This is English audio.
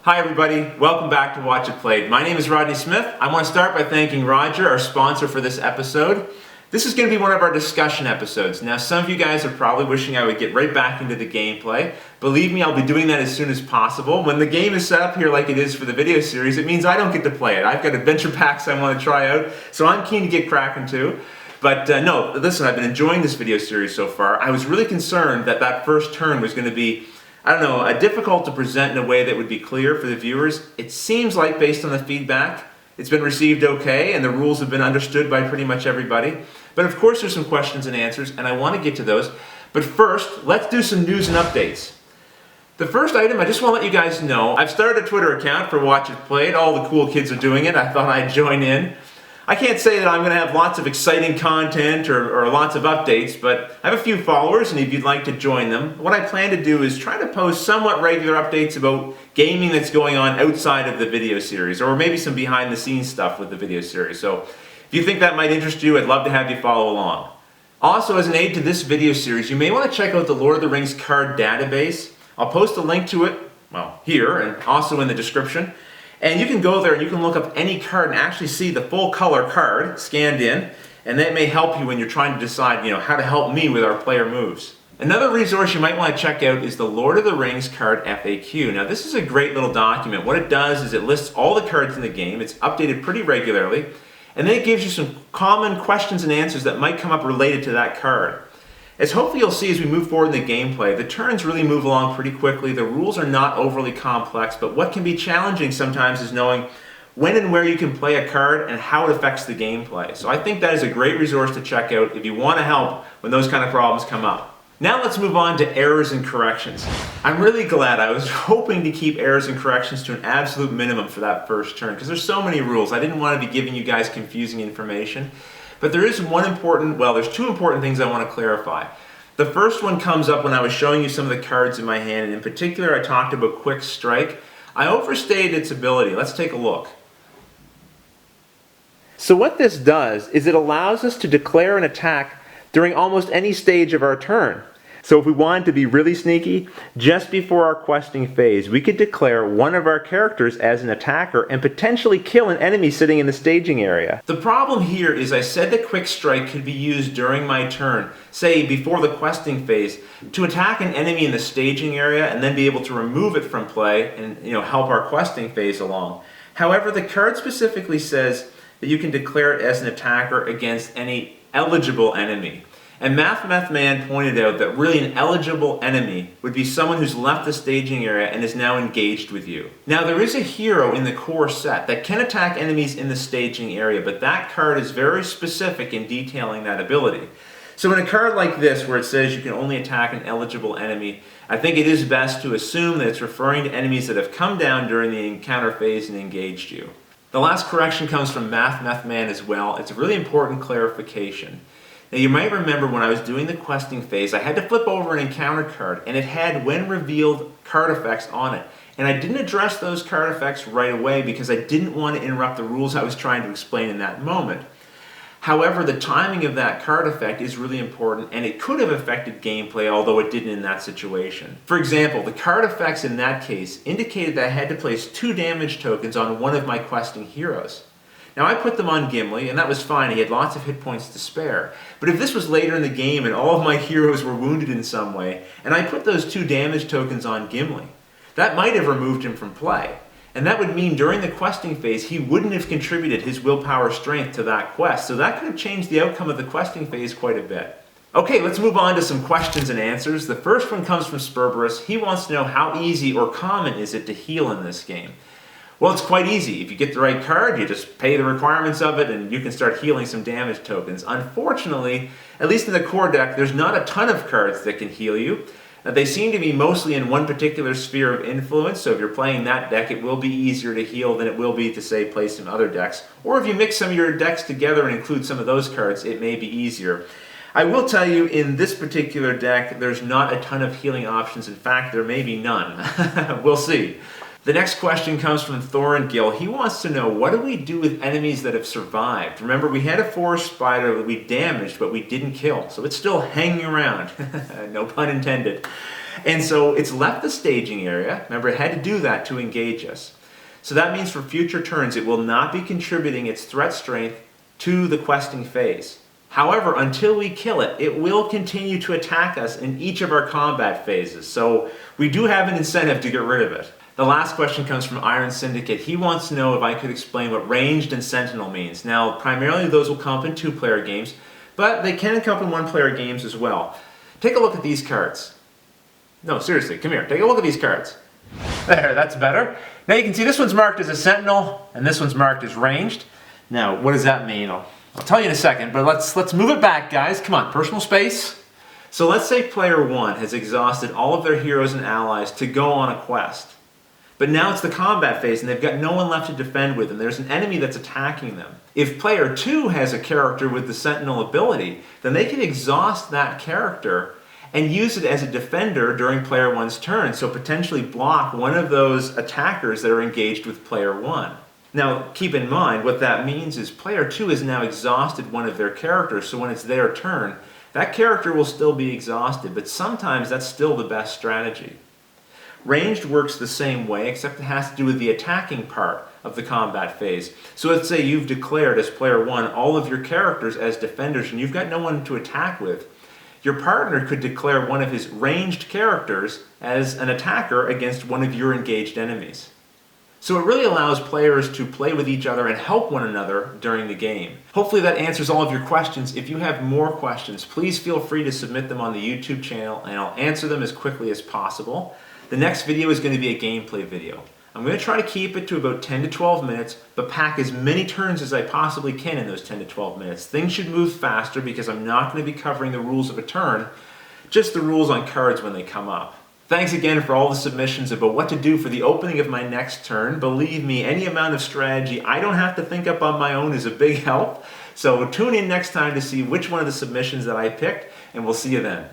Hi everybody, welcome back to Watch It Played. My name is Rodney Smith. I want to start by thanking Roger, our sponsor for this episode. This is going to be one of our discussion episodes. Now some of you guys are probably wishing I would get right back into the gameplay. Believe me, I'll be doing that as soon as possible. When the game is set up here like it is for the video series, it means I don't get to play it. I've got adventure packs I want to try out, so I'm keen to get cracking too. But no, listen, I've been enjoying this video series so far. I was really concerned that that first turn was going to be difficult to present in a way that would be clear for the viewers. It seems like, based on the feedback, it's been received okay, and the rules have been understood by pretty much everybody. But of course there's some questions and answers, and I want to get to those. But first, let's do some news and updates. The first item, I just want to let you guys know, I've started a Twitter account for Watch It Played. All the cool kids are doing it. I thought I'd join in. I can't say that I'm going to have lots of exciting content or lots of updates, but I have a few followers, and if you'd like to join them, what I plan to do is try to post somewhat regular updates about gaming that's going on outside of the video series, or maybe some behind-the-scenes stuff with the video series. So if you think that might interest you, I'd love to have you follow along. Also, as an aid to this video series, you may want to check out the Lord of the Rings card database. I'll post a link to it, well, here, and also in the description. And you can go there and you can look up any card and actually see the full color card scanned in, and that may help you when you're trying to decide, how to help me with our player moves. Another resource you might want to check out is the Lord of the Rings card FAQ. Now this is a great little document. What it does is it lists all the cards in the game. It's updated pretty regularly, and then it gives you some common questions and answers that might come up related to that card. As hopefully you'll see as we move forward in the gameplay, the turns really move along pretty quickly. The rules are not overly complex, but what can be challenging sometimes is knowing when and where you can play a card and how it affects the gameplay. So I think that is a great resource to check out if you want to help when those kind of problems come up. Now let's move on to errors and corrections. I'm really glad. I was hoping to keep errors and corrections to an absolute minimum for that first turn because there's so many rules. I didn't want to be giving you guys confusing information. But there is there's two important things I want to clarify. The first one comes up when I was showing you some of the cards in my hand, and in particular I talked about Quick Strike. I overstated its ability. Let's take a look. So what this does is it allows us to declare an attack during almost any stage of our turn. So if we wanted to be really sneaky, just before our questing phase, we could declare one of our characters as an attacker and potentially kill an enemy sitting in the staging area. The problem here is I said that Quick Strike could be used during my turn, say before the questing phase, to attack an enemy in the staging area and then be able to remove it from play and help our questing phase along. However, the card specifically says that you can declare it as an attacker against any eligible enemy. And Man pointed out that really an eligible enemy would be someone who's left the staging area and is now engaged with you. Now there is a hero in the core set that can attack enemies in the staging area, but that card is very specific in detailing that ability. So in a card like this where it says you can only attack an eligible enemy, I think it is best to assume that it's referring to enemies that have come down during the encounter phase and engaged you. The last correction comes from Man as well. It's a really important clarification. Now you might remember when I was doing the questing phase, I had to flip over an encounter card and it had when revealed card effects on it. And I didn't address those card effects right away because I didn't want to interrupt the rules I was trying to explain in that moment. However, the timing of that card effect is really important and it could have affected gameplay, although it didn't in that situation. For example, the card effects in that case indicated that I had to place 2 damage tokens on one of my questing heroes. Now I put them on Gimli, and that was fine. He had lots of hit points to spare. But if this was later in the game and all of my heroes were wounded in some way, and I put those 2 damage tokens on Gimli, that might have removed him from play. And that would mean during the questing phase, he wouldn't have contributed his willpower strength to that quest. So that could have changed the outcome of the questing phase quite a bit. Okay, let's move on to some questions and answers. The first one comes from Sperberus. He wants to know how easy or common is it to heal in this game? Well, it's quite easy. If you get the right card, you just pay the requirements of it and you can start healing some damage tokens. Unfortunately, at least in the core deck, there's not a ton of cards that can heal you. They seem to be mostly in one particular sphere of influence, so if you're playing that deck, it will be easier to heal than it will be to, say, play some other decks. Or if you mix some of your decks together and include some of those cards, it may be easier. I will tell you, in this particular deck, there's not a ton of healing options. In fact, there may be none. We'll see. The next question comes from Thorin Gill. He wants to know, what do we do with enemies that have survived? Remember, we had a forest spider that we damaged, but we didn't kill, so it's still hanging around. No pun intended. And so it's left the staging area. Remember, it had to do that to engage us. So that means for future turns, it will not be contributing its threat strength to the questing phase. However, until we kill it, it will continue to attack us in each of our combat phases. So we do have an incentive to get rid of it. The last question comes from Iron Syndicate. He wants to know if I could explain what ranged and sentinel means. Now, primarily those will come up in two-player games, but they can come up in one-player games as well. Take a look at these cards. No, seriously, come here. Take a look at these cards. There, that's better. Now you can see this one's marked as a sentinel, and this one's marked as ranged. Now, what does that mean? I'll tell you in a second, but let's move it back, guys. Come on, personal space. So let's say player 1 has exhausted all of their heroes and allies to go on a quest. But now it's the combat phase and they've got no one left to defend with, and there's an enemy that's attacking them. If player 2 has a character with the sentinel ability, then they can exhaust that character and use it as a defender during player 1's turn, so potentially block one of those attackers that are engaged with player 1. Now, keep in mind, what that means is player 2 has now exhausted one of their characters, so when it's their turn, that character will still be exhausted, but sometimes that's still the best strategy. Ranged works the same way, except it has to do with the attacking part of the combat phase. So let's say you've declared as player 1 all of your characters as defenders and you've got no one to attack with. Your partner could declare one of his ranged characters as an attacker against one of your engaged enemies. So it really allows players to play with each other and help one another during the game. Hopefully that answers all of your questions. If you have more questions, please feel free to submit them on the YouTube channel and I'll answer them as quickly as possible. The next video is going to be a gameplay video. I'm going to try to keep it to about 10 to 12 minutes, but pack as many turns as I possibly can in those 10 to 12 minutes. Things should move faster because I'm not going to be covering the rules of a turn, just the rules on cards when they come up. Thanks again for all the submissions about what to do for the opening of my next turn. Believe me, any amount of strategy I don't have to think up on my own is a big help. So tune in next time to see which one of the submissions that I picked, and we'll see you then.